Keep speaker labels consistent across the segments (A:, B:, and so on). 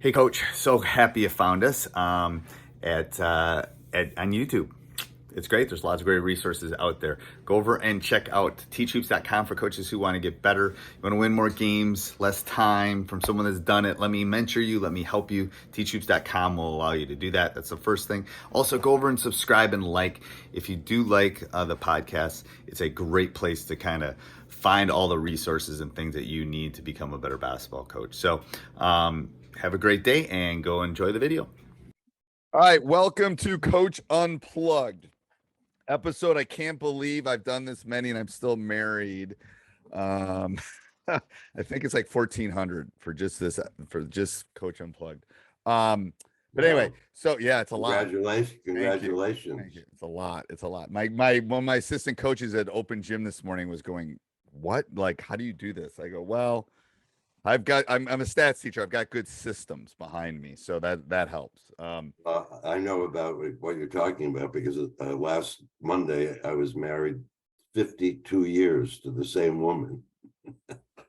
A: Hey, Coach. So happy you found us on YouTube. It's great. There's lots of great resources out there. Go over and check out teachhoops.com for coaches who want to get better. You want to win more games, less time from someone that's done it. Let me mentor you. Let me help you. Teachhoops.com will allow you to do that. That's the first thing. Also, go over and subscribe and like. If you do like the podcast, it's a great place to kind of find all the resources and things that you need to become a better basketball coach. So, have a great day and go enjoy the video.
B: All right, welcome to Coach Unplugged episode. I can't believe I've done this many and I'm still married. I think it's like 1,400 for just Coach Unplugged. But anyway, so yeah, it's a lot.
C: Congratulations.
B: Thank you. It's a lot. My one of my assistant coaches at Open Gym this morning was going, "What? Like, how do you do this?" I go, "Well, I'm a stats teacher. I've got good systems behind me, so that helps."
C: I know about what you're talking about because last Monday I was married 52 years to the same woman.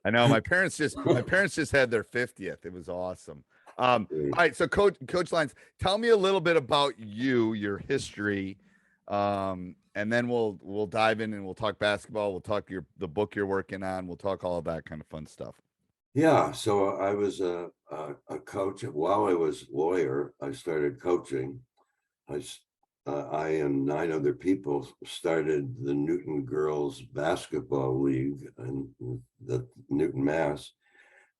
B: I know my parents just had their 50th. It was awesome. All right, so Coach Lyons, tell me a little bit about you, your history, and then we'll dive in and we'll talk basketball. We'll talk the book you're working on. We'll talk all of that kind of fun stuff.
C: Yeah, so I was a coach. While I was lawyer, I started coaching. I and 9 other people started the Newton Girls Basketball League in the Newton, Mass.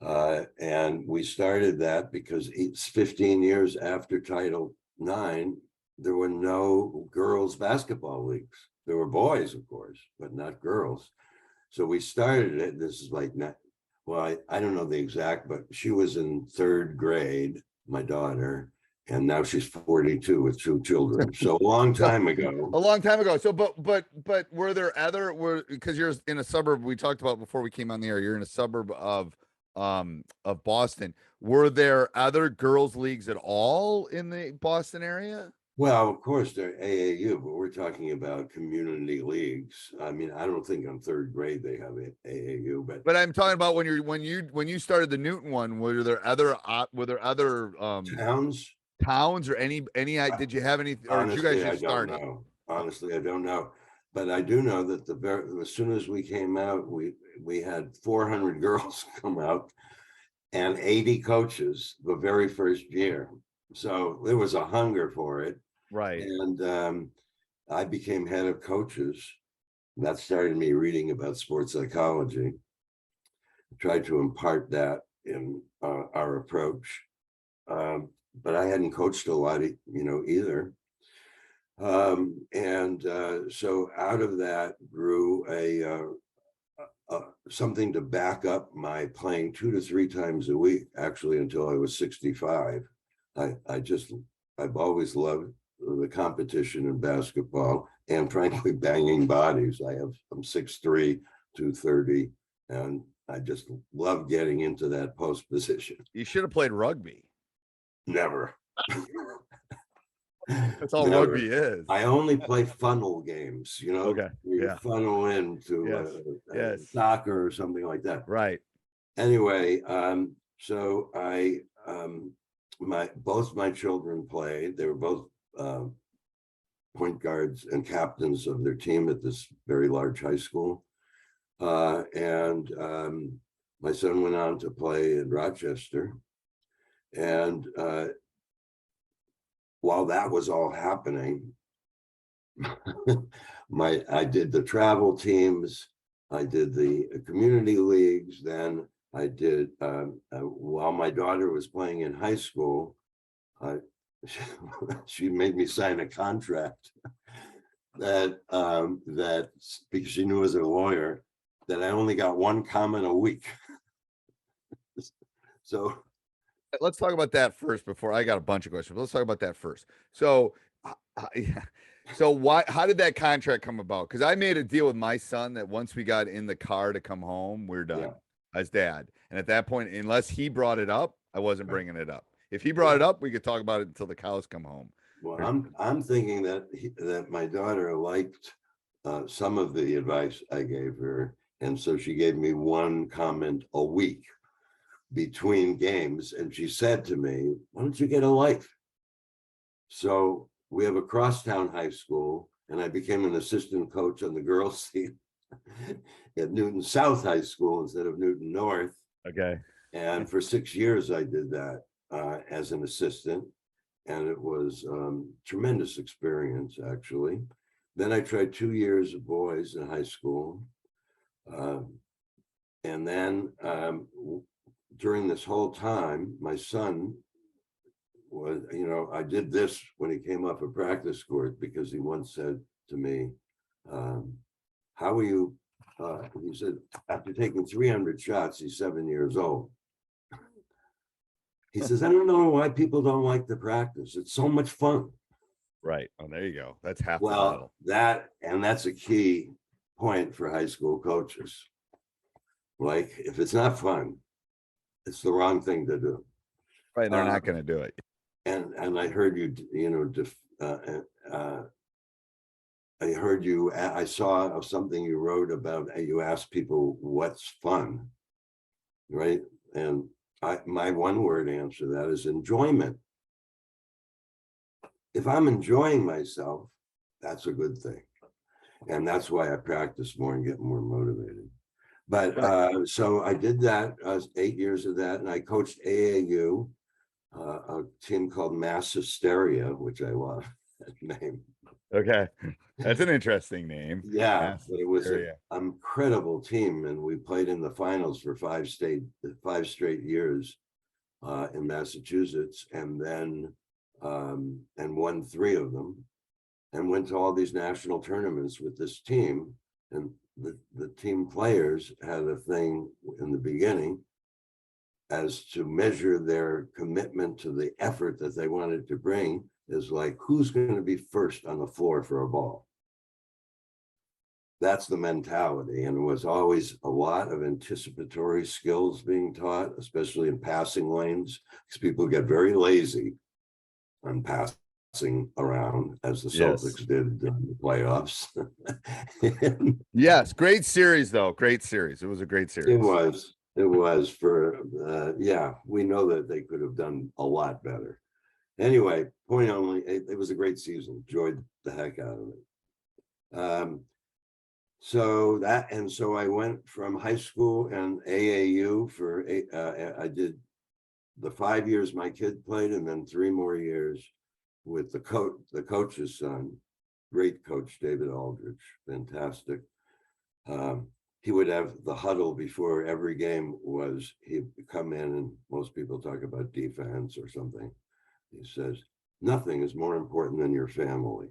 C: And we started that because it's 15 years after Title IX, there were no girls basketball leagues. There were boys, of course, but not girls. So we started it. This is like well, I don't know the exact, but she was in 3rd grade, my daughter, and now she's 42 with 2 children. So a long time ago.
B: So, but were there because you're in a suburb we talked about before we came on the air, you're in a suburb of Boston. Were there other girls leagues at all in the Boston area?
C: Well, of course, they're AAU, but we're talking about community leagues. I mean, I don't think on 3rd grade they have AAU,
B: but I'm talking about when you started the Newton one. Were there other towns or any? Did you have any? Or
C: honestly,
B: did you guys just start?
C: Honestly, I don't know, but I do know that as soon as we came out, we had 400 girls come out and 80 coaches the very first year. So there was a hunger for it.
B: Right.
C: And I became head of coaches. That started me reading about sports psychology. I tried to impart that in our approach. But I hadn't coached a lot, either. So out of that grew something to back up my playing 2 to 3 times a week, actually, until I was 65. I've always loved the competition in basketball and frankly banging bodies. I'm 6'3", 230, and I just love getting into that post position.
B: You should have played rugby.
C: Never.
B: That's all rugby is.
C: I only play funnel games,
B: Okay.
C: You funnel into soccer or something like that.
B: Right.
C: Anyway, so I both my children played. They were both point guards and captains of their team at this very large high school. And my son went on to play in Rochester. And while that was all happening, I did the travel teams, I did the community leagues, then I did, while my daughter was playing in high school, she made me sign a contract that because she knew as a lawyer that I only got 1 comment a week. So
B: let's talk about that first before I got a bunch of questions. Let's talk about that first. So, how did that contract come about? Because I made a deal with my son that once we got in the car to come home, we're done as dad. And at that point, unless he brought it up, I wasn't bringing it up. If he brought it up, we could talk about it until the cows come home.
C: Well, I'm thinking that my daughter liked some of the advice I gave her, and so she gave me 1 comment a week. between games. And she said to me, why don't you get a life? So we have a crosstown high school, and I became an assistant coach on the girls team at Newton South High School instead of Newton North.
B: Okay.
C: And for 6 years, I did that as an assistant. And it was tremendous experience, actually. Then I tried 2 years of boys in high school. And then during this whole time, my son was, I did this when he came off a practice court, because he once said to me, how are you? He said, after taking 300 shots, he's 7 years old. He says, I don't know why people don't like the practice. It's so much fun.
B: Right. Oh, there you go. That's half the
C: Well,
B: battle.
C: that's a key point for high school coaches. Like, if it's not fun, it's the wrong thing to do.
B: Right. They're not going to do it.
C: And I heard you, I saw something you wrote about, you asked people what's fun, right? And my one word answer to that is enjoyment. If I'm enjoying myself, that's a good thing. And that's why I practice more and get more motivated. But so I did that, 8 years of that, and I coached AAU, a team called Mass Hysteria, which I love that name.
B: Okay. That's an interesting name.
C: Yeah, but it was an incredible team, and we played in the finals for 5 straight years in Massachusetts, and then and won 3 of them, and went to all these national tournaments with this team. And the team players had a thing in the beginning as to measure their commitment to the effort that they wanted to bring, is like, who's going to be first on the floor for a ball? That's the mentality. And it was always a lot of anticipatory skills being taught, especially in passing lanes, because people get very lazy on passing around, as the Celtics did in the playoffs.
B: Yes. Great series, though. Great series. It was a great series.
C: It was for, we know that they could have done a lot better. Anyway, point only, it was a great season. Enjoyed the heck out of it. So I went from high school and AAU for, I did the 5 years my kid played, and then 3 more years with the coach's son, great coach, David Aldrich, fantastic. He would have the huddle before every game. He'd come in, and most people talk about defense or something. He says, nothing is more important than your family.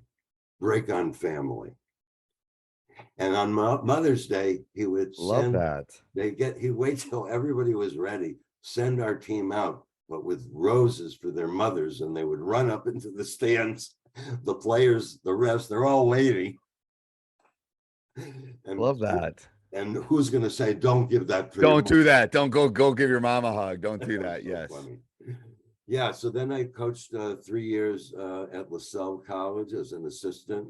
C: Break on family. And on Mother's Day, he would
B: love that.
C: He'd wait till everybody was ready, send our team out, but with roses for their mothers, and they would run up into the stands. The players, the refs, they're all waiting. And
B: love that.
C: And who's going to say, don't give that?
B: Don't do that. Don't go give your mom a hug. Don't do that. Yes.
C: Funny. Yeah. So then I coached 3 years at LaSalle College as an assistant.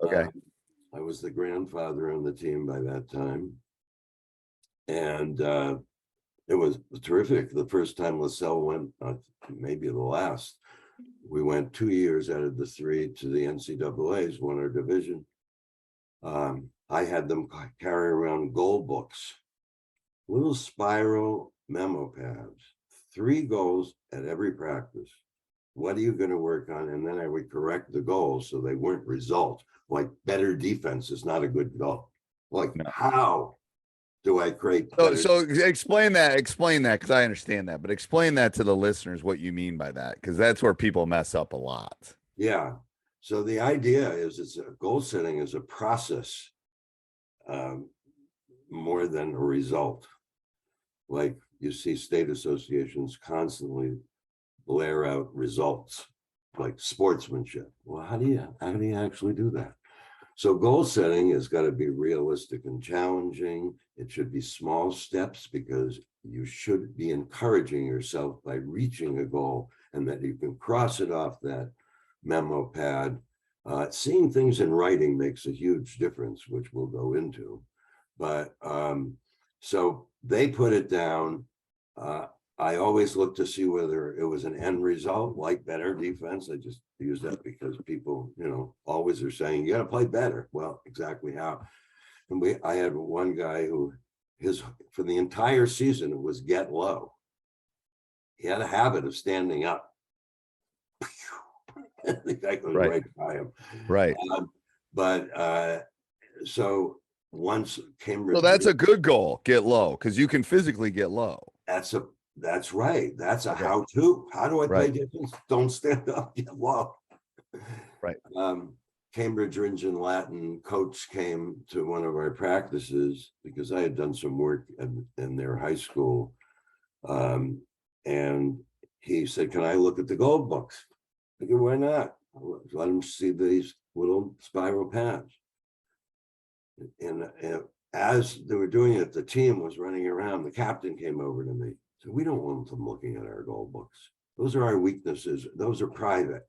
B: Okay.
C: I was the grandfather on the team by that time. And it was terrific. The first time LaSalle went, maybe the last, we went 2 years out of the 3 to the NCAAs, won our division. I had them carry around goal books, little spiral memo pads, 3 goals at every practice. What are you going to work on? And then I would correct the goals so they weren't results. Like, better defense is not a good goal. Like, how do I create?
B: So explain that, because I understand that, but explain that to the listeners, what you mean by that, because that's where people mess up a lot.
C: Yeah. So the idea is goal setting is a process more than a result. Like, you see state associations constantly blare out results, like sportsmanship. Well, how do you actually do that? So goal setting has got to be realistic and challenging. It should be small steps, because you should be encouraging yourself by reaching a goal, and that you can cross it off that memo pad. Seeing things in writing makes a huge difference, which we'll go into. But so they put it down. I always look to see whether it was an end result, like better defense. I just use that because people, always are saying you got to play better. Well, exactly how? And I had one guy who for the entire season, it was get low. He had a habit of standing up. The guy goes right by him.
B: Right.
C: So once Cambridge.
B: So that's a good goal. Get low, because you can physically get low.
C: That's right. That's a how-to. How do I play defense? Don't stand up, get low.
B: Right.
C: Cambridge Ringen Latin coach came to one of our practices because I had done some work in their high school. And he said, "Can I look at the gold books?" I said, "Why not? Let them see these little spiral paths." And as they were doing it, the team was running around. The captain came over to me. So we don't want them looking at our goal books. Those are our weaknesses. Those are private.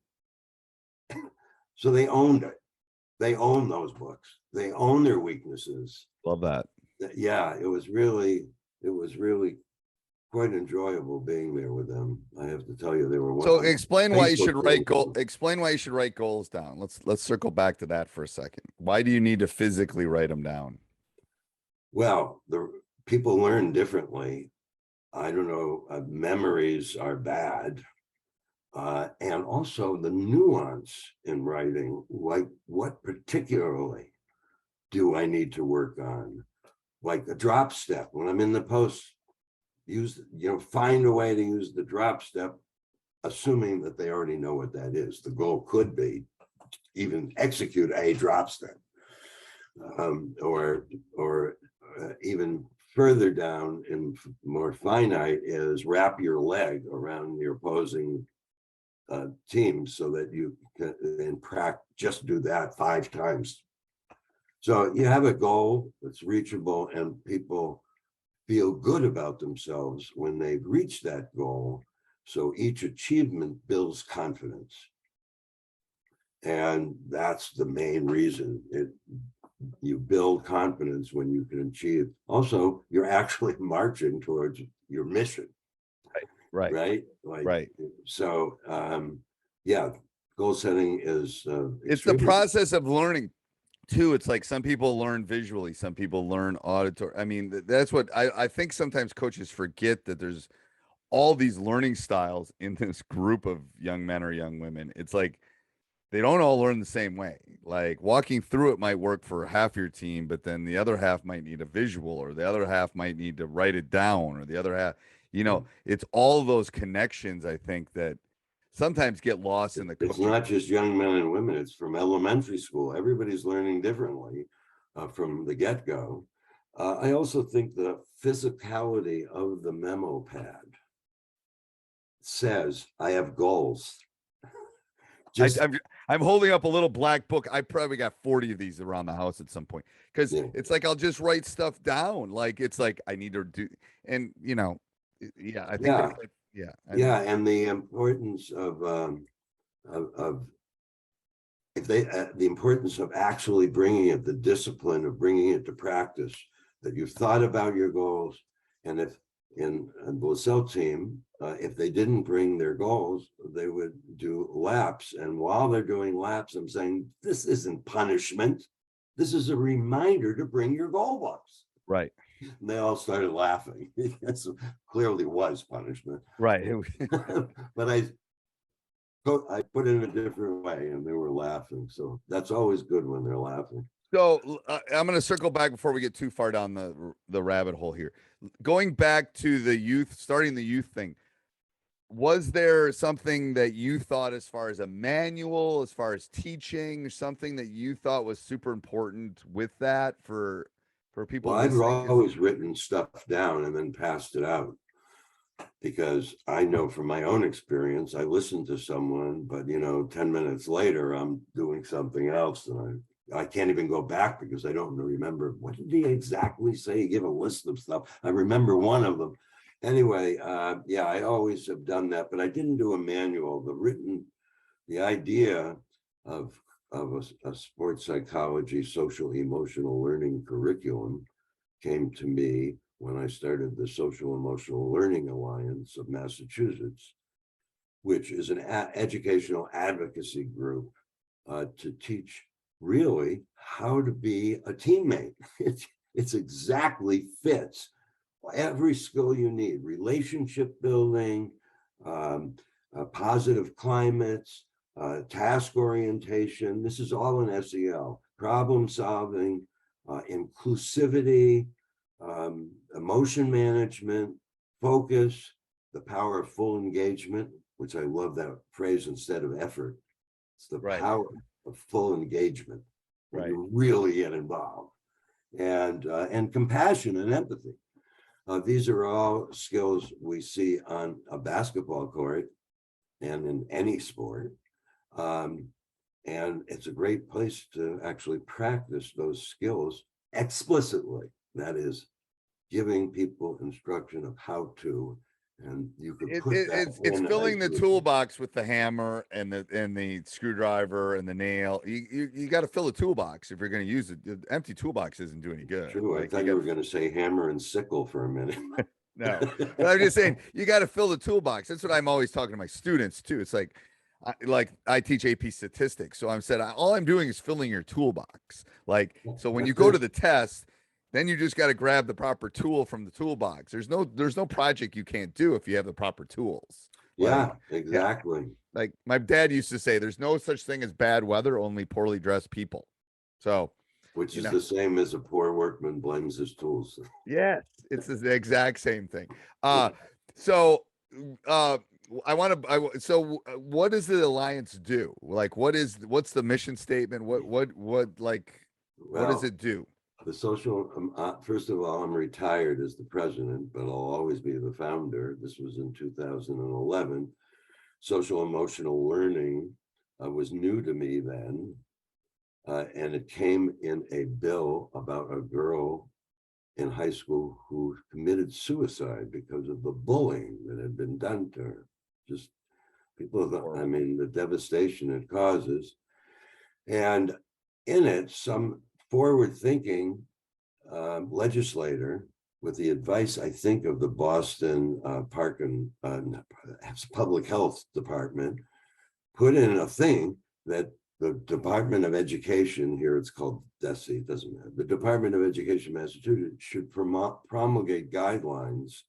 C: So they owned it. They own those books. They own their weaknesses.
B: Love that.
C: Yeah, it was really quite enjoyable being there with them. I have to tell you, they were.
B: So explain why you should write Explain why you should write goals down. Let's circle back to that for a second. Why do you need to physically write them down?
C: Well, the people learn differently. I don't know. Memories are bad. And also the nuance in writing, like what particularly do I need to work on? Like the drop step, when I'm in the post, find a way to use the drop step, assuming that they already know what that is. The goal could be even execute a drop step, or even further down and more finite is wrap your leg around your opposing team so that you can in practice just do that 5 times. So you have a goal that's reachable and people feel good about themselves when they've reached that goal. So each achievement builds confidence. And that's the main reason you build confidence when you can achieve. Also, you're actually marching towards your mission. Right. So, yeah, goal setting is.
B: It's the process of learning too. It's like some people learn visually, some people learn auditory. I mean, that's what I think sometimes coaches forget, that there's all these learning styles in this group of young men or young women. It's like they don't all learn the same way. Like walking through it might work for half your team, but then the other half might need a visual, or the other half might need to write it down, or the other half, it's all those connections, I think, that sometimes get lost in the
C: It's not just young men and women, it's from elementary school. Everybody's learning differently from the get-go. I also think the physicality of the memo pad says, I have goals.
B: I'm holding up a little black book. I probably got 40 of these around the house at some point, because it's like I'll just write stuff down. Like it's like I need to do, and I think
C: and the importance of the importance of actually bringing it, the discipline of bringing it to practice, that you've thought about your goals. And if in a LaSalle team, if they didn't bring their goals, they would do laps. And while they're doing laps, I'm saying, this isn't punishment. This is a reminder to bring your goal books.
B: Right.
C: And they all started laughing. It clearly was punishment.
B: Right.
C: But I put it in a different way and they were laughing. So that's always good when they're laughing.
B: So I'm going to circle back before we get too far down the rabbit hole here. Going back to the youth, starting the youth thing, was there something that you thought, as far as a manual, as far as teaching, something that you thought was super important with that for people?
C: Well, I've always written stuff down and then passed it out, because I know from my own experience, I listened to someone, but 10 minutes later, I'm doing something else, and I can't even go back because I don't remember what did he exactly say. He gave a list of stuff. I remember one of them. Anyway, I always have done that, but I didn't do a manual. The idea of a sports psychology, social emotional learning curriculum came to me when I started the Social Emotional Learning Alliance of Massachusetts, which is an educational advocacy group to teach really how to be a teammate. It's exactly fits every skill you need: relationship building, positive climates, task orientation. This is all in SEL. Problem solving, inclusivity, emotion management, focus, the power of full engagement, which I love that phrase instead of effort. It's the power of full engagement when you really get involved, and compassion and empathy. These are all skills we see on a basketball court and in any sport. And it's a great place to actually practice those skills explicitly. That is, giving people instruction of how to, and you could put
B: it's filling the toolbox with the hammer and the screwdriver and the nail. You got to fill the toolbox if you're going to use it. The empty toolbox isn't doing any good.
C: True. I thought you were going to say hammer and sickle for a minute.
B: No, but I'm just saying you got to fill the toolbox. That's what I'm always talking to my students too. It's like I teach AP statistics, so I'm said all I'm doing is filling your toolbox. Like, so when you go to the test, then you just got to grab the proper tool from the toolbox. There's no project you can't do if you have the proper tools.
C: Yeah, exactly.
B: Yeah. Like my dad used to say, there's no such thing as bad weather, only poorly dressed people. So,
C: which is the same as a poor workman blames his tools.
B: Yes, it's the exact same thing. So what does the Alliance do? Like, what's the mission statement? What does it do?
C: The social, first of all, I'm retired as the president, but I'll always be the founder. This was in 2011. Social emotional learning was new to me then. And it came in a bill about a girl in high school who committed suicide because of the bullying that had been done to her. Just people, the devastation it causes. And in it, some forward-thinking legislator, with the advice, I think, of the Boston Park and Public Health Department, put in a thing that the Department of Education, here it's called DESE, it doesn't matter. The Department of Education, Massachusetts, should promulgate guidelines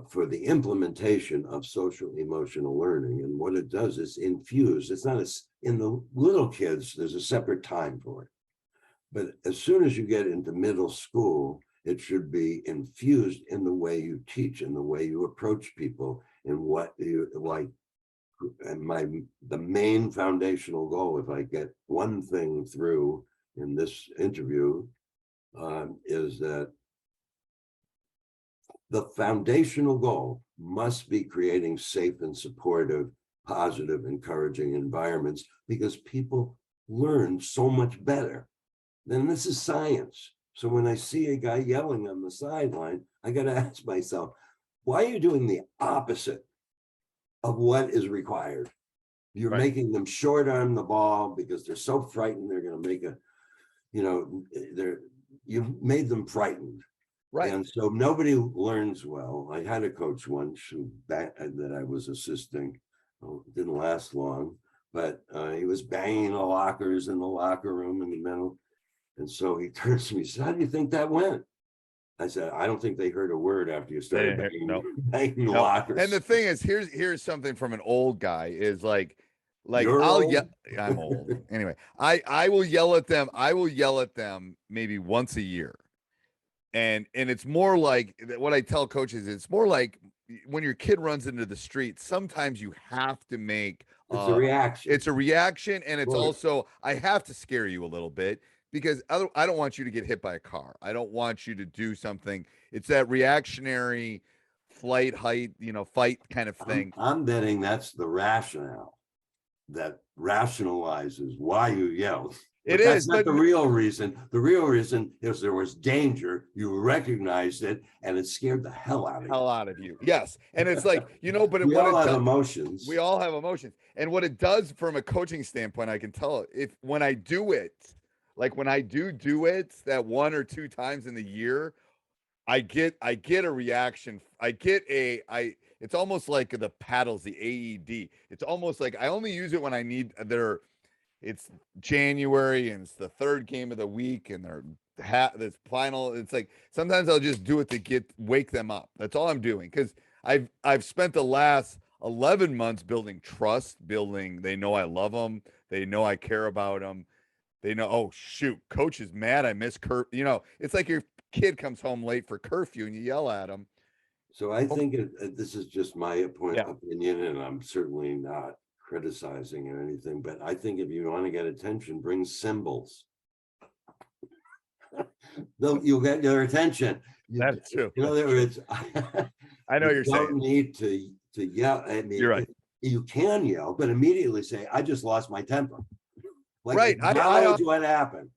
C: for the implementation of social emotional learning. And what it does is infuse, it's not in the little kids, there's a separate time for it. But as soon as you get into middle school, it should be infused in the way you teach, in the way you approach people, and what you like. And the main foundational goal, if I get one thing through in this interview, is that the foundational goal must be creating safe and supportive, positive, encouraging environments, because people learn so much better. Then this is science. So when I see a guy yelling on the sideline, I got to ask myself, why are you doing the opposite of what is required? You're making them short arm the ball because they're so frightened they're going to make you've made them frightened. Right. And so nobody learns well. I had a coach once that I was assisting. It didn't last long, but he was banging the lockers in the locker room in the middle. And so he turns to me and says, "How do you think that went?" I said, "I don't think they heard a word after you started banging the lockers."
B: And the thing is, here's something from an old guy is like I'm old. Anyway, I will yell at them. I will yell at them maybe once a year. And it's more like what I tell coaches, it's more like when your kid runs into the street, sometimes you have to make
C: it's a reaction.
B: It's a reaction, and it's also I have to scare you a little bit, because I don't want you to get hit by a car. I don't want you to do something. It's that reactionary fight kind of thing.
C: I'm betting that's the rationale that rationalizes why you yell. But that's not the real reason. The real reason is there was danger. You recognized it, and it scared the hell out of you.
B: Yes, and it's like but
C: we all have emotions.
B: We all have emotions, and what it does from a coaching standpoint, I can tell when I do it, like when I do it that 1 or 2 times in the year, I get a reaction. It's almost like the paddles, the AED. It's almost like I only use it when I need it's January and it's the third game of the week and this final. It's like sometimes I'll just do it to wake them up. That's all I'm doing because I've spent the last 11 months building trust, they know I love them, they know I care about them, they know, oh shoot, coach is mad I missed curfew. It's like your kid comes home late for curfew and you yell at him.
C: So I think this is just my
B: Yeah.
C: opinion, and I'm certainly not criticizing or anything, but I think if you want to get attention, bring symbols. You'll get their attention.
B: That's true.
C: In other words,
B: I know
C: you
B: you're
C: don't
B: saying.
C: need to yell. I mean,
B: You're right.
C: You can yell, but immediately say, "I just lost my temper." Like,
B: Right.
C: acknowledge what happened.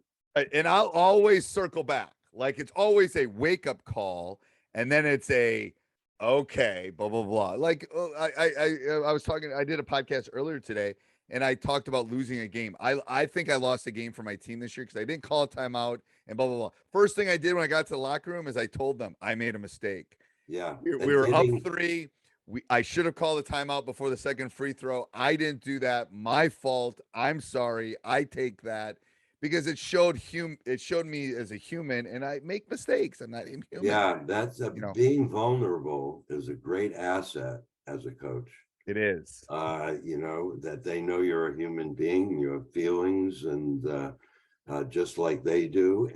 B: And I'll always circle back. Like it's always a wake up call, and then it's a okay, blah blah blah. Like I was talking. I did a podcast earlier today, and I talked about losing a game. I think I lost a game for my team this year because I didn't call a timeout and blah blah blah. First thing I did when I got to the locker room is I told them I made a mistake.
C: Yeah,
B: We were up 3. I should have called a timeout before the second free throw. I didn't do that. My fault. I'm sorry. I take that because it showed me as a human, and I make mistakes. I'm not human.
C: Yeah, that's being vulnerable is a great asset as a coach.
B: It is.
C: That they know you're a human being, you have feelings, and just like they do.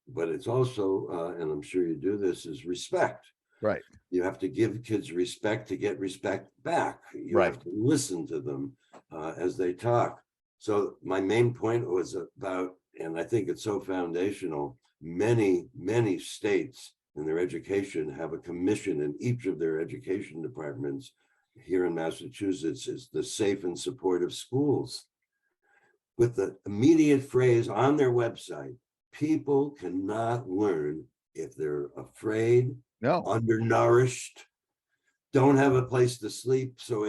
C: But it's also, and I'm sure you do this, is respect.
B: Right.
C: You have to give kids respect to get respect back. You have to listen to them as they talk. So my main point was about, and I think it's so foundational, many, many states in their education have a commission in each of their education departments. Here in Massachusetts is the Safe and Supportive Schools, with the immediate phrase on their website: people cannot learn if they're afraid, undernourished, don't have a place to sleep. So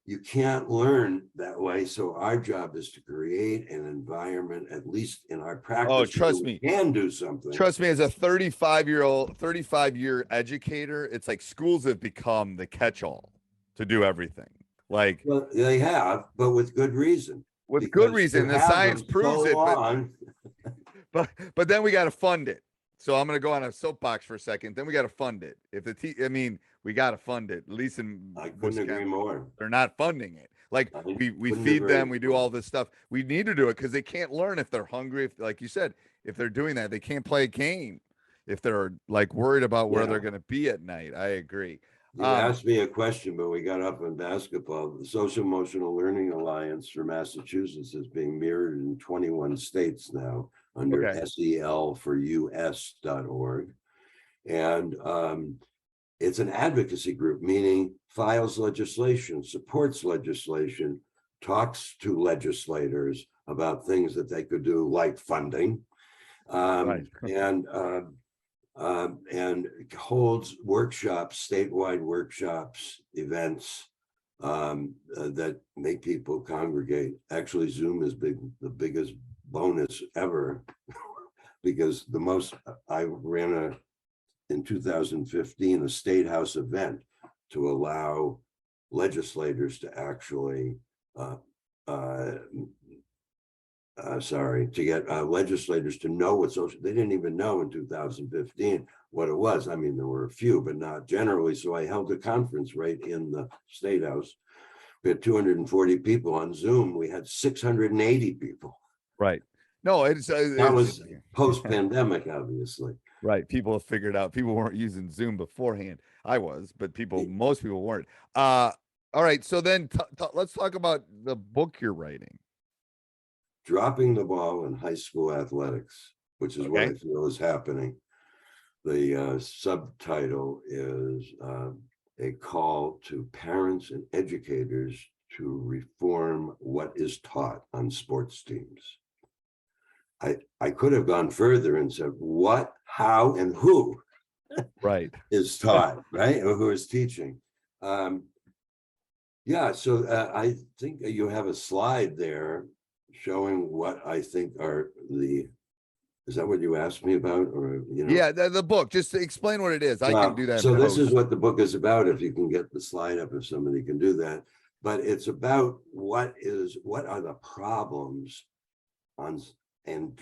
C: you can't learn that way. So our job is to create an environment, at least in our practice.
B: Oh, trust me,
C: can do something.
B: Trust me, as a 35-year educator, it's like schools have become the catch-all to do everything. Like,
C: well, they have, but with good reason.
B: With good reason, the science proves it. But then we got to fund it. So I'm going to go on a soapbox for a second. Then we got to fund it. We got to fund it. At least
C: I couldn't agree more.
B: They're not funding it. Like we feed them, we do all this stuff. We need to do it because they can't learn if they're hungry. If, like you said, if they're doing that, they can't play a game. If they're like worried about where they're going to be at night. I agree.
C: You asked me a question, but we got up in basketball. The Social Emotional Learning Alliance for Massachusetts is being mirrored in 21 states now under SEL4US.org. And it's an advocacy group, meaning files legislation, supports legislation, talks to legislators about things that they could do, like funding, and holds workshops, statewide workshops, events that make people congregate. Actually, Zoom is the biggest bonus ever, because I ran in 2015 a state house event to allow legislators to actually to get legislators to know what they didn't even know in 2015 what it was. I mean, there were a few, but not generally. So I held a conference right in the State House. We had 240 people on Zoom. We had 680 people.
B: Right. No,
C: that was post-pandemic, obviously.
B: Right. People have figured out. People weren't using Zoom beforehand. I was, but most people weren't. All right. So then let's talk about the book you're writing.
C: Dropping the Ball in High School Athletics, which is what I feel is happening. The subtitle is a call to parents and educators to reform what is taught on sports teams. I could have gone further and said what, how, and who is taught, right? Or who is teaching. So I think you have a slide there showing what I think are the Is that what you asked me about? Or,
B: Yeah, the book. Just to explain what it is. I can do that.
C: So
B: in
C: this is
B: post.
C: what the book is about, if you can get the slide up, if somebody can do that. But it's about what are the problems on and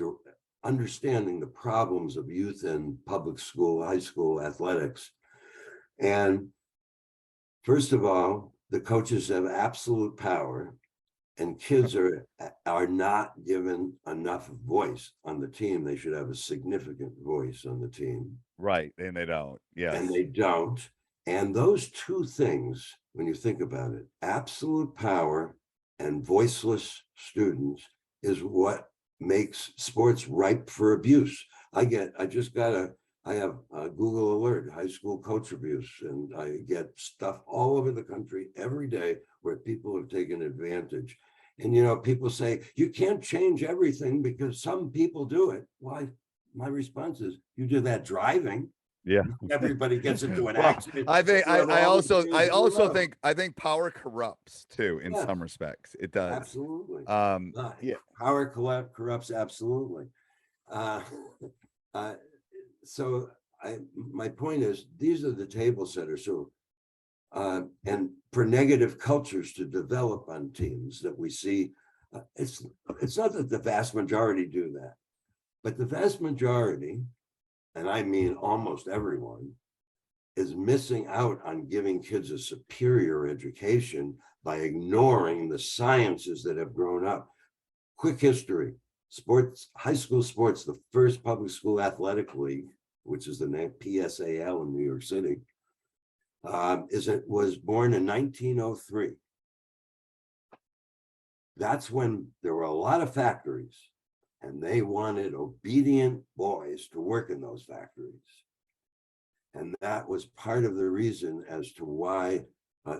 C: understanding the problems of youth in public school, high school athletics. And first of all, the coaches have absolute power, and kids are not given enough voice on the team. They should have a significant voice on the team.
B: Right, and they don't. Yes.
C: And they don't. And those two things, when you think about it, absolute power and voiceless students, is what makes sports ripe for abuse. I have a Google alert, high school coach abuse, and I get stuff all over the country every day where people have taken advantage. And people say you can't change everything because some people do it. Why? My response is, you do that driving.
B: Yeah.
C: Everybody gets into an accident.
B: I think power corrupts too in some respects. It does.
C: Absolutely.
B: Yeah.
C: Power corrupts absolutely. So my point is, these are the table setters. So and for negative cultures to develop on teams that we see, it's not that the vast majority do that, but the vast majority, and I mean almost everyone, is missing out on giving kids a superior education by ignoring the sciences that have grown up. Quick history: sports, high school sports, the first public school athletic league, which is the name PSAL in New York City, was born in 1903. That's when there were a lot of factories, and they wanted obedient boys to work in those factories. And that was part of the reason as to why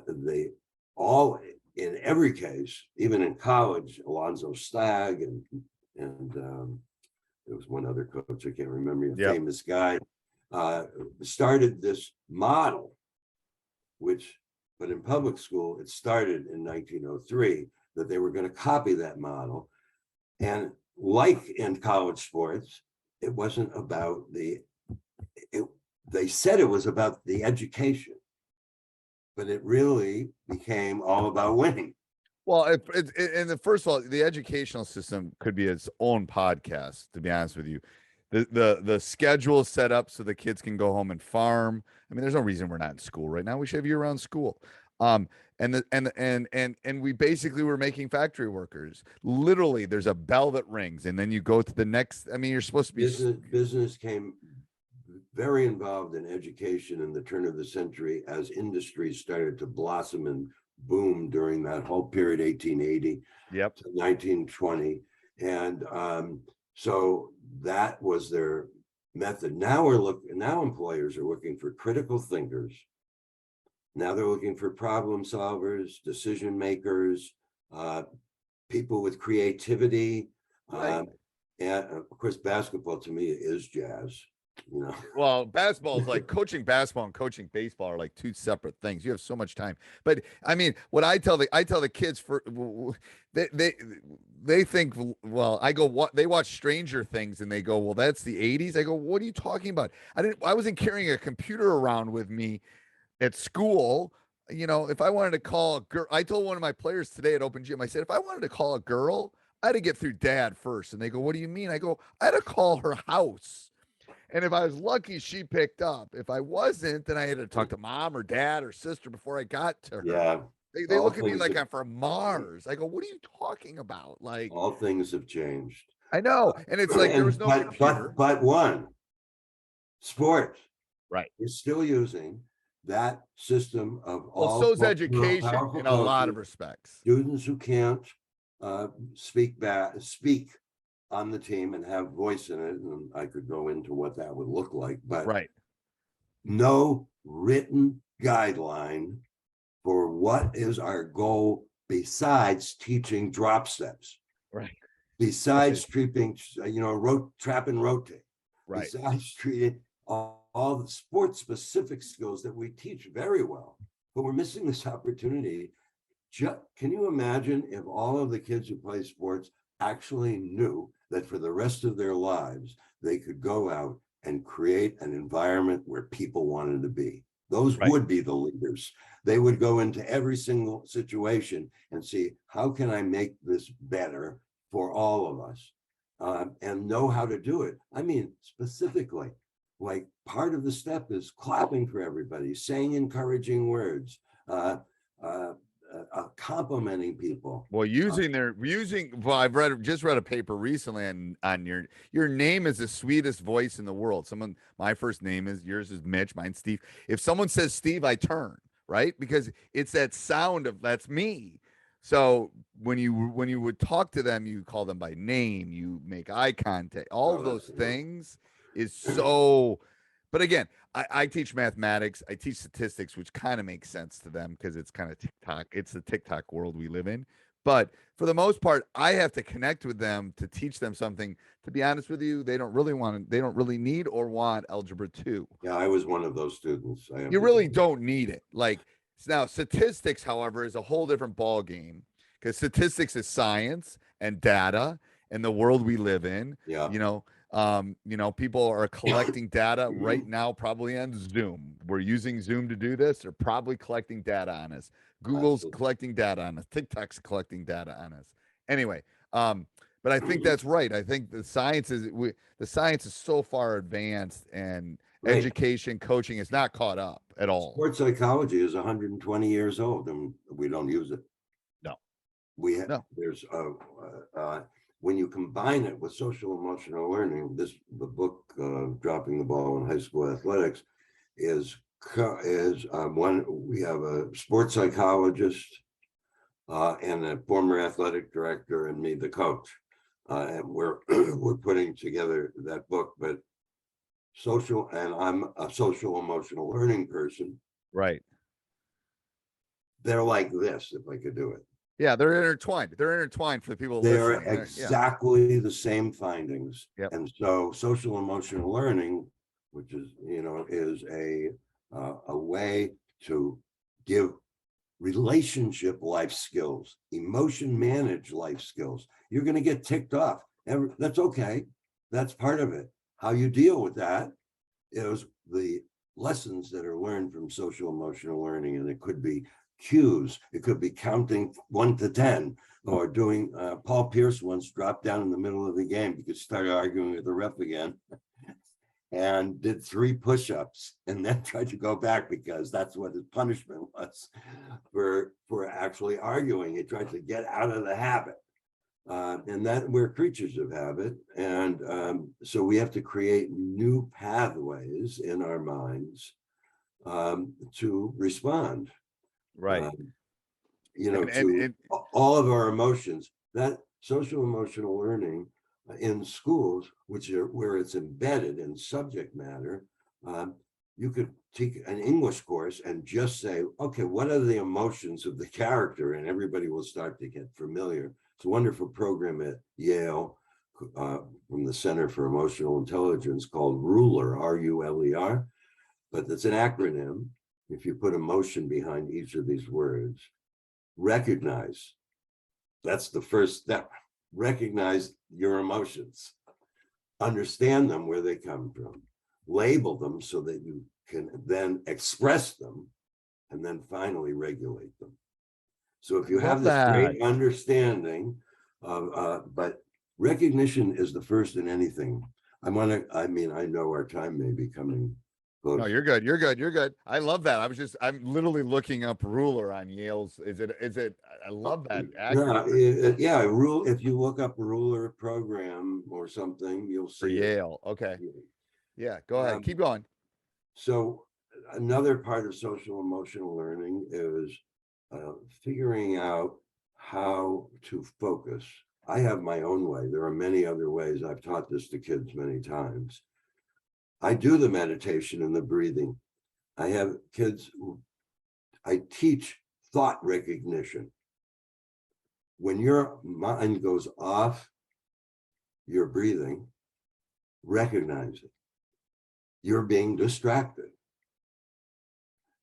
C: they all, in every case, even in college, Alonzo Stagg and there was one other coach, I can't remember, a famous guy, started this model, but in public school, it started in 1903, that they were going to copy that model. And like in college sports, it wasn't about they said it was about the education, but it really became all about winning.
B: Well, first of all, the educational system could be its own podcast, to be honest with you. The schedule is set up so the kids can go home and farm. I mean, there's no reason we're not in school right now. We should have year-round school. And we basically were making factory workers. Literally, there's a bell that rings, and then you go to the next. I mean, you're supposed to be
C: business came very involved in education in the turn of the century as industries started to blossom and boom during that whole period, 1880 to 1920. And so that was their method. Now employers are looking for critical thinkers. Now they're looking for problem solvers, decision makers, people with creativity. And of course, basketball to me is jazz.
B: Well, basketball is like coaching basketball and coaching baseball are like two separate things. You have so much time. But I mean, what I tell the kids, they think, well, I go, what, they watch Stranger Things and they go, well, that's the 80s. I go, what are you talking about? I wasn't carrying a computer around with me at school. If I wanted to call a girl, I told one of my players today at Open Gym, I said, if I wanted to call a girl, I had to get through dad first. And they go, what do you mean? I go, I had to call her house. And if I was lucky, she picked up. If I wasn't, then I had to talk to mom or dad or sister before I got to her.
C: Yeah.
B: They look at me like I'm from Mars. I go, what are you talking about? Like,
C: all things have changed.
B: I know. And it's like, there was no computer.
C: But one, sport.
B: Right.
C: We're still using that system of all.
B: Well, so's education in a lot of respects.
C: Students who can't speak on the team and have voice in it, and I could go into what that would look like, but no written guideline for what is our goal besides teaching drop steps, besides treating, trap and rotate, besides treating all the sports specific skills that we teach very well, but we're missing this opportunity. Can you imagine if all of the kids who play sports actually knew that for the rest of their lives, they could go out and create an environment where people wanted to be. Those
B: Right.
C: would be the leaders. They would go into every single situation and see, how can I make this better for all of us, and know how to do it. I mean, specifically, like part of the step is clapping for everybody, saying encouraging words, complimenting people.
B: Well, well, just read a paper recently on your name is the sweetest voice in the world. My first name is, yours is Mitch, mine's Steve. If someone says Steve, I turn, right? Because it's that sound of, that's me. So when you would talk to them, you call them by name, you make eye contact, all of those things is so. But again, I teach mathematics, I teach statistics, which kind of makes sense to them because it's kind of TikTok. It's the TikTok world we live in. But for the most part, I have to connect with them to teach them something. To be honest with you, they don't really need or want algebra 2.
C: Yeah, I was one of those students.
B: You really don't need it. Like, now statistics, however, is a whole different ball game, because statistics is science and data and the world we live in.
C: Yeah.
B: People are collecting data right now, probably on Zoom. We're using Zoom to do this. They're probably collecting data on us. Google's collecting data on us. TikTok's collecting data on us. Anyway, but I think that's right. I think the science is so far advanced, and education, coaching is not caught up at all.
C: Sports psychology is 120 years old, and we don't use it.
B: No,
C: there's when you combine it with social emotional learning, the book Dropping the Ball in High School Athletics is one. We have a sports psychologist and a former athletic director, and me, the coach, and we're putting together that book. But I'm a social emotional learning person.
B: Right.
C: They're like this, if I could do it.
B: Yeah, they're intertwined. They're intertwined for the people
C: They're
B: listening.
C: exactly the same findings.
B: Yep.
C: And so social emotional learning, which is, is a way to give relationship life skills, emotion manage life skills. You're going to get ticked off. That's okay. That's part of it. How you deal with that is the lessons that are learned from social emotional learning. And it could be cues. It could be counting 1 to 10, or doing, Paul Pierce once dropped down in the middle of the game because he started arguing with the ref again and did 3 push-ups and then tried to go back because that's what his punishment was for actually arguing. He tried to get out of the habit. And that we're creatures of habit. And so we have to create new pathways in our minds to respond.
B: Right.
C: To all of our emotions. That social emotional learning in schools, where it's embedded in subject matter, you could take an English course and just say, okay, what are the emotions of the character? And everybody will start to get familiar. It's a wonderful program at Yale from the Center for Emotional Intelligence called RULER, R-U-L-E-R, but it's an acronym. If you put emotion behind each of these words, recognize. That's the first step. Recognize your emotions. Understand them, where they come from. Label them so that you can then express them, and then finally regulate them. So if you have this great understanding of, but recognition is the first in anything. I know our time may be coming.
B: No, you're good. You're good. I love that. I'm literally looking up ruler on Yale's. Is it? I love that.
C: If you look up ruler program or something, you'll see
B: for Yale. Okay. Yeah. Go ahead. Keep going.
C: So another part of social emotional learning is figuring out how to focus. I have my own way. There are many other ways. I've taught this to kids many times. I do the meditation and the breathing. I have kids I teach thought recognition. When your mind goes off your breathing, recognize it. You're being distracted.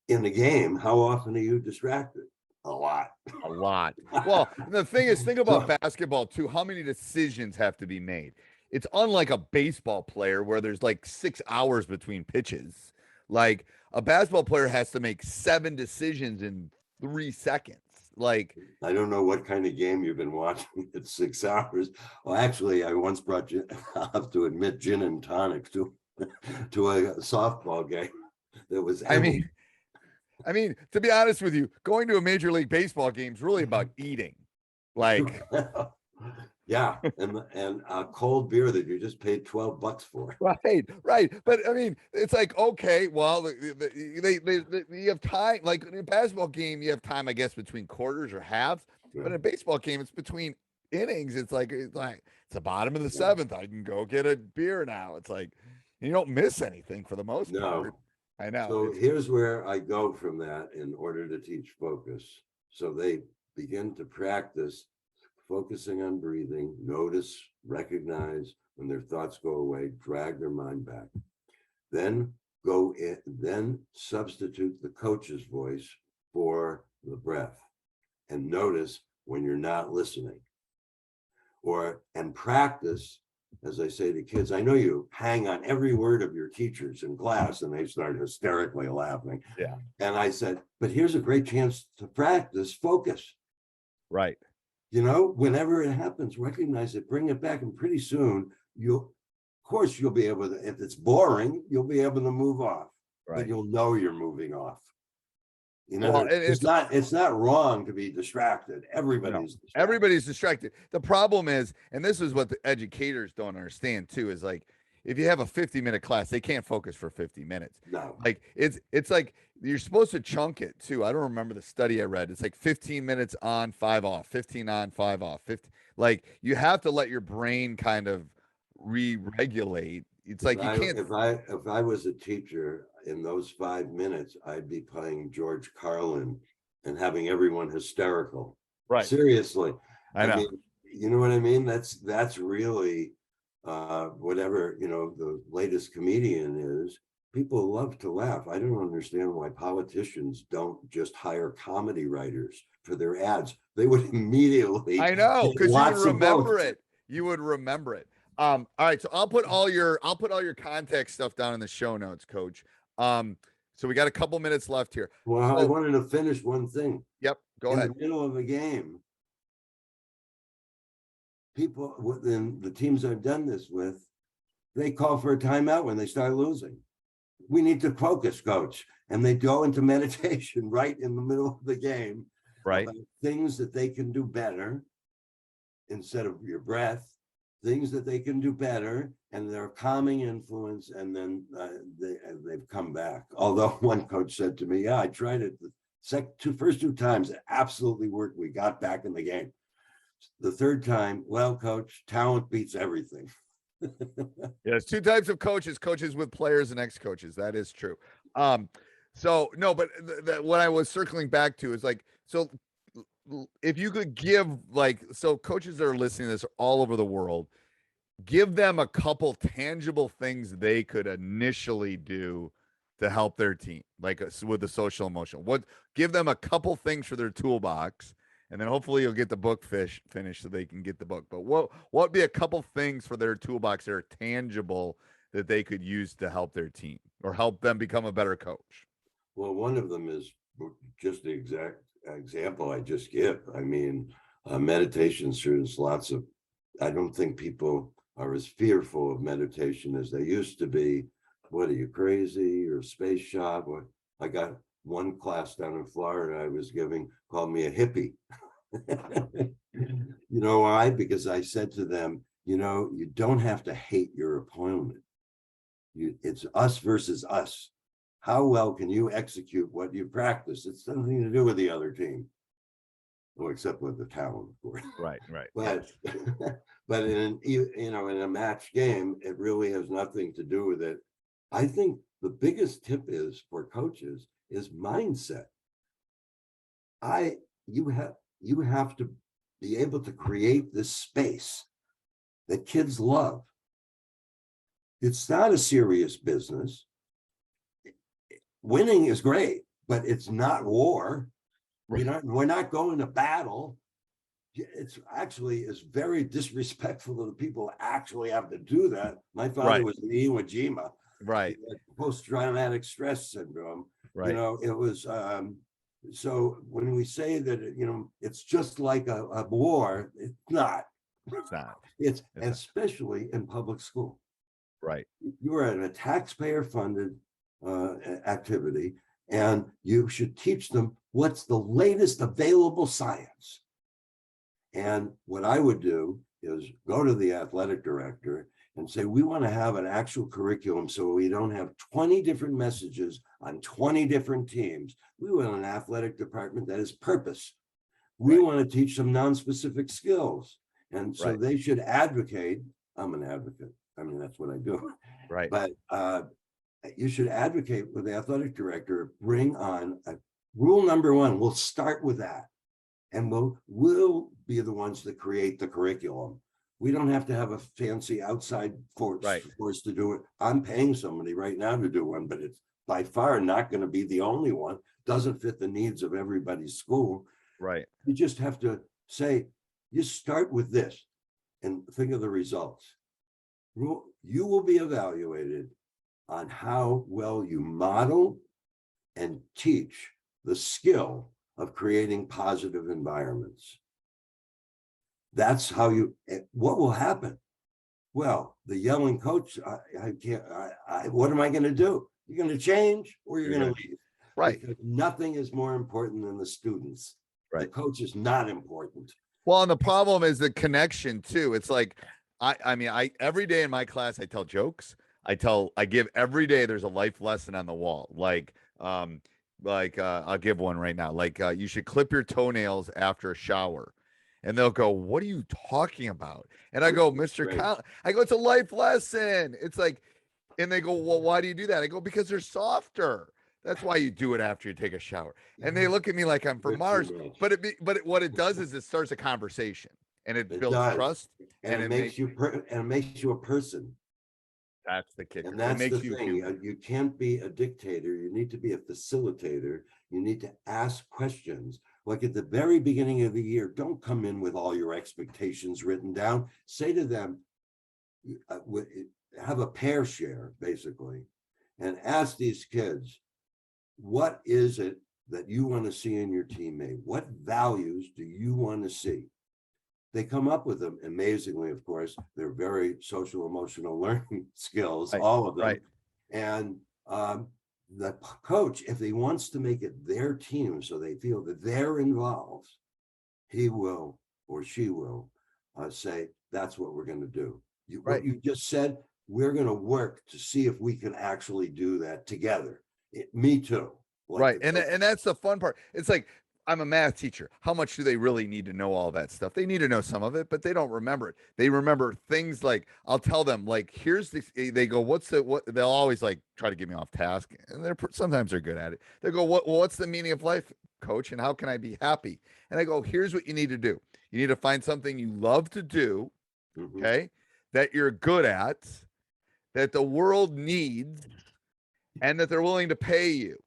C: In the game, how often are you distracted? A lot.
B: Well, the thing is, think about basketball too. How many decisions have to be made? it's unlike a baseball player where there's like 6 hours between pitches. Like a basketball player has to make 7 decisions in 3 seconds. Like,
C: I don't know what kind of game you've been watching at 6 hours. Well, actually, I once brought you, I have to admit, gin and tonic to a softball game. That was,
B: I mean, to be honest with you, going to a Major League Baseball game is really about eating. Like,
C: yeah, and a cold beer that you just paid $12 for.
B: right. But I mean, it's like, okay, well, you have time. Like in a basketball game, you have time, I guess, between quarters or halves. But in a baseball game, it's between innings. It's the bottom of the seventh. I can go get a beer now. It's like you don't miss anything for the most part. I know.
C: So here's where I go from that in order to teach focus. So they begin to practice focusing on breathing, notice, recognize when their thoughts go away, drag their mind back. Then then substitute the coach's voice for the breath and notice when you're not listening. And practice, as I say to kids, I know you hang on every word of your teachers in class, and they start hysterically laughing.
B: Yeah.
C: And I said, but here's a great chance to practice focus.
B: Right.
C: Whenever it happens, recognize it, bring it back, and pretty soon you'll be able to, if it's boring, you'll be able to move off. Right. But you'll know you're moving off. It's not wrong to be distracted. Everybody's
B: distracted. The problem is, and this is what the educators don't understand too, is like if you have a 50-minute class, they can't focus for 50 minutes.
C: No.
B: Like it's like you're supposed to chunk it too. I don't remember the study I read. It's like 15 minutes on, 5 off, 15 on, 5 off, 50. Like you have to let your brain kind of re-regulate. It's like you can't.
C: If I was a teacher in those 5 minutes, I'd be playing George Carlin and having everyone hysterical.
B: Right.
C: Seriously.
B: I know.
C: mean, you know what I mean? That's really whatever, the latest comedian is. People love to laugh. I don't understand why politicians don't just hire comedy writers for their ads. They would immediately.
B: I know, because you would remember it. You would remember it. All right, so I'll put all your contact stuff down in the show notes, Coach. So we got a couple minutes left here.
C: Well, I wanted to finish one thing.
B: Yep, go ahead.
C: In the middle of a game, people within the teams I've done this with, they call for a timeout when they start losing. We need to focus, coach. And they go into meditation right in the middle of the game.
B: Right.
C: About things that they can do better instead of your breath, things that they can do better, and their calming influence. And then they've come back. Although one coach said to me, yeah, I tried it the first two times. It absolutely worked. We got back in the game. The third time, well, coach, talent beats everything.
B: There's two types of coaches with players and ex-coaches. That is true. So no, but what I was circling back to is like, so if you could give so coaches that are listening to this all over the world, give them a couple tangible things they could initially do to help their team, like with the social emotional. Give them a couple things for their toolbox. And then hopefully you'll get the book finished so they can get the book. But what would be a couple things for their toolbox that are tangible that they could use to help their team or help them become a better coach?
C: Well, one of them is just the exact example I just give. I mean, meditation students, I don't think people are as fearful of meditation as they used to be. What are you, crazy or space shop? I got one class down in Florida I was giving called me a hippie. You know why? Because I said to them, you don't have to hate your opponent. It's us versus us. How well can you execute what you practice? It's nothing to do with the other team. Well, except with the talent, of course.
B: Right.
C: But in a match game, it really has nothing to do with it. I think the biggest tip is for coaches is mindset. You have to be able to create this space that kids love. It's not a serious business. Winning is great, but it's not war. Right. We're not going to battle. it's actually is very disrespectful to the people who actually have to do that. My father
B: Right.
C: was in Iwo Jima.
B: Right.
C: Post-traumatic stress syndrome.
B: Right.
C: It was so when we say that it's just like a war, it's not.
B: It's not.
C: It's
B: It's not.
C: Especially in public school.
B: Right.
C: You are in a taxpayer-funded activity, and you should teach them what's the latest available science. And what I would do is go to the athletic director and say, we want to have an actual curriculum so we don't have 20 different messages on 20 different teams. We want an athletic department that is purpose. We want to teach them non-specific skills. And so they should advocate. I'm an advocate. I mean, that's what I do.
B: Right.
C: But you should advocate with the athletic director, bring on rule number one. We'll start with that. And we'll be the ones that create the curriculum. We don't have to have a fancy outside force to do it. I'm paying somebody right now to do one, but it's by far not going to be the only one. Doesn't fit the needs of everybody's school.
B: Right.
C: You just have to say, you start with this and think of the results. You will be evaluated on how well you model and teach the skill of creating positive environments. That's how what will happen? Well, the yelling coach, what am I going to do? You're going to change or you're going to leave.
B: Right.
C: Because nothing is more important than the students.
B: Right.
C: The coach is not important.
B: Well, and the problem is the connection too. It's like, I mean, every day in my class, I tell jokes. I give every day there's a life lesson on the wall. I'll give one right now. You should clip your toenails after a shower. And they'll go, what are you talking about? And I go, Mr. I go, it's a life lesson. It's like, and they go, well, why do you do that? I go, because they're softer. That's why you do it after you take a shower. And they look at me like I'm from Mars. But what it does is it starts a conversation and it builds trust.
C: And it makes you a person.
B: That's the kicker.
C: And that's the thing. You can't be a dictator. You need to be a facilitator. You need to ask questions. Like at the very beginning of the year, don't come in with all your expectations written down. Say to them, have a pair share, basically, and ask these kids, what is it that you want to see in your teammate? What values do you want to see? They come up with them. Amazingly, of course, they're very social emotional learning skills, all of them.
B: Right.
C: And the coach, if he wants to make it their team so they feel that they're involved, he will or she will say, that's what we're going to do. What you just said, we're going to work to see if we can actually do that together. Me too.
B: Right. And that's the fun part. It's like, I'm a math teacher. How much do they really need to know all that stuff? They need to know some of it, but they don't remember it. They remember things like, I'll tell them, like, here's this, they go, what they'll always like try to get me off task. And sometimes they're good at it. They go, what's the meaning of life, coach? And how can I be happy? And I go, here's what you need to do. You need to find something you love to do. Okay. That you're good at, that the world needs, and that they're willing to pay you.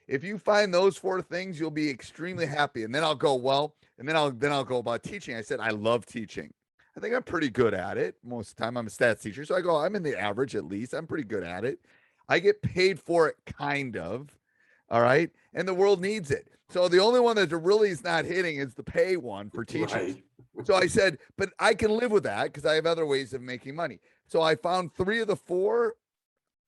B: If you find those 4 things, you'll be extremely happy. And then I'll go, and then I'll go about teaching. I said, I love teaching. I think I'm pretty good at it. Most of the time I'm a stats teacher. So I go, I'm in the average at least. I'm pretty good at it. I get paid for it, kind of. All right. And the world needs it. So the only one that really is not hitting is the pay one for teachers. Right. So I said, but I can live with that because I have other ways of making money. So I found 3 of the 4.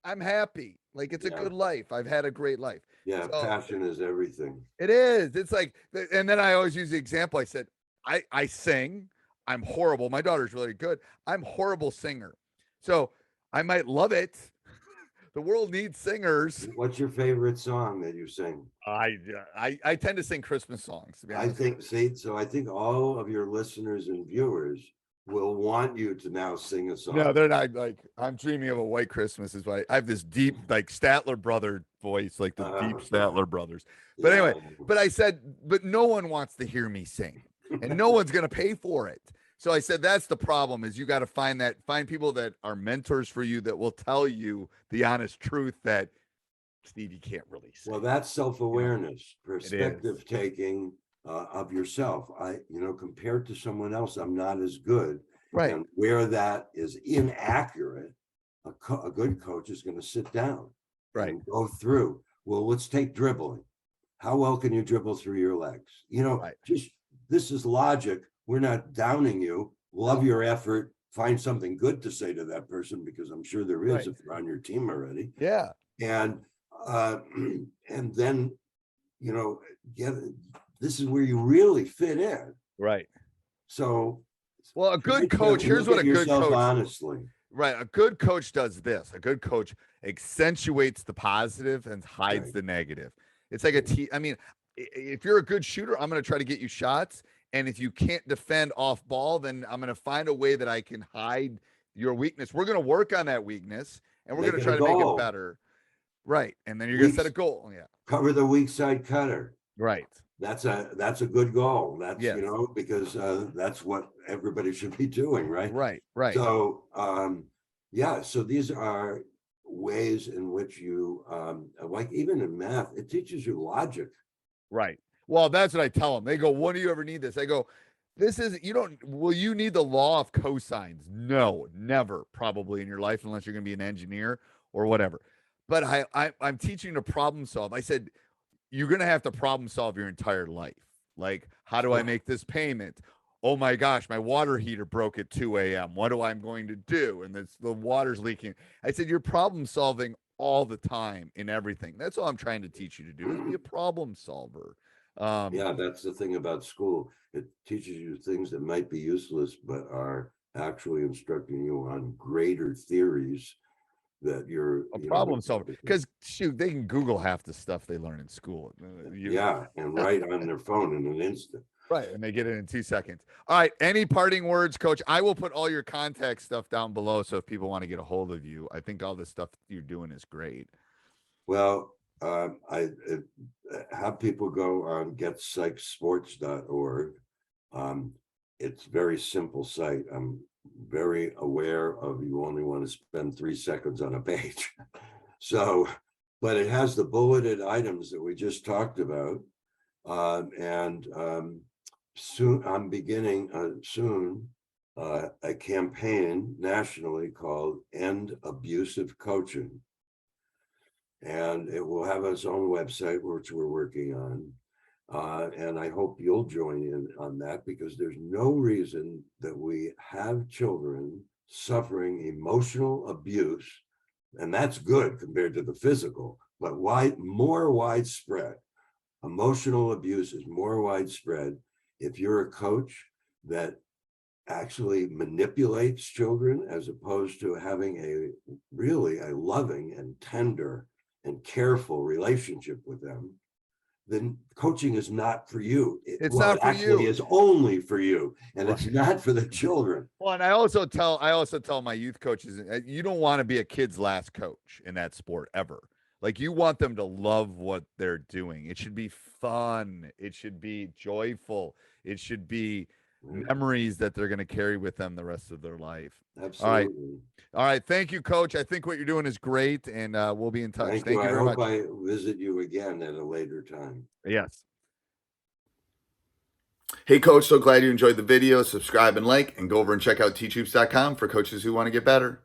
B: I'm happy. Like, it's a good life. I've had a great life.
C: Yeah, so, passion is everything.
B: It is. It's like, and then I always use the example. I said, I sing. I'm horrible. My daughter's really good. I'm horrible singer. So I might love it. The world needs singers.
C: What's your favorite song that you sing?
B: I tend to sing Christmas songs.
C: I think all of your listeners and viewers will want you to now sing a song.
B: No, they're not. Like, I'm dreaming of a white Christmas is why I have this deep, like, Statler brother voice, like the deep Statler brothers. But anyway, but I said, but no one wants to hear me sing, and no one's going to pay for it. So I said, that's the problem, is you got to find people that are mentors for you that will tell you the honest truth that, Steve, you can't really sing.
C: Well, that's self-awareness, perspective taking, of yourself. Compared to someone else, I'm not as good.
B: Right.
C: And where that is inaccurate, a good coach is going to sit down
B: Right.
C: and go through. Well, let's take dribbling. How well can you dribble through your legs?
B: Right.
C: Just this is logic. We're not downing you. Love your effort. Find something good to say to that person, because I'm sure there is
B: Right.
C: if they're on your team already.
B: Yeah.
C: And then this is where you really fit in.
B: Right.
C: So,
B: well, a good coach, here's what a good coach,
C: honestly.
B: Right. A good coach does this. A good coach accentuates the positive and hides the negative. It's like I mean, if you're a good shooter, I'm going to try to get you shots. And if you can't defend off ball, then I'm going to find a way that I can hide your weakness. We're going to work on that weakness and we're going to try to make it better. Right. And then you're going to set a goal. Yeah.
C: Cover the weak side cutter.
B: Right.
C: That's a good goal. That's, because that's what everybody should be doing. Right.
B: Right. Right.
C: So, so these are ways in which you, like even in math, it teaches you logic.
B: Right. Well, that's what I tell them. They go, "When do you ever need this?" I go, will you need the law of cosines? No, never, probably in your life, unless you're going to be an engineer or whatever. But I'm teaching to problem solve. I said, you're going to have to problem solve your entire life. Like, how do I make this payment? Oh my gosh, my water heater broke at 2 a.m. What am I going to do? And the water's leaking. I said, you're problem solving all the time in everything. That's all I'm trying to teach you to do, is be a problem solver.
C: That's the thing about school. It teaches you things that might be useless, but are actually instructing you on greater theories that you're
B: a problem solver. Because shoot, they can Google half the stuff they learn in school.
C: And write on their phone in an instant.
B: Right, and they get it in 2 seconds. All right, any parting words, Coach? I will put all your contact stuff down below, so if people want to get a hold of you, I think all the stuff you're doing is great.
C: Well, I have people go on getpsychsports.org. It's a very simple site. I'm very aware of you only want to spend 3 seconds on a page. So, but it has the bulleted items that we just talked about. Soon I'm beginning a campaign nationally called End Abusive Coaching. And it will have its own website, which we're working on. And I hope you'll join in on that, because there's no reason that we have children suffering emotional abuse, and that's good compared to the physical, but more widespread. Emotional abuse is more widespread if you're a coach that actually manipulates children, as opposed to having a loving and tender and careful relationship with them. Then coaching is not for you.
B: It's not for you.
C: It's only for you, and it's not for the children.
B: Well, and I also tell my youth coaches, you don't want to be a kid's last coach in that sport ever. Like, you want them to love what they're doing. It should be fun. It should be joyful. It should be memories that they're going to carry with them the rest of their life.
C: Absolutely.
B: All right. Thank you, Coach. I think what you're doing is great, and we'll be in touch. Thank you very much.
C: I hope I visit you again at a later time.
B: Yes.
A: Hey, Coach, so glad you enjoyed the video. Subscribe and like, and go over and check out teachhoops.com for coaches who want to get better.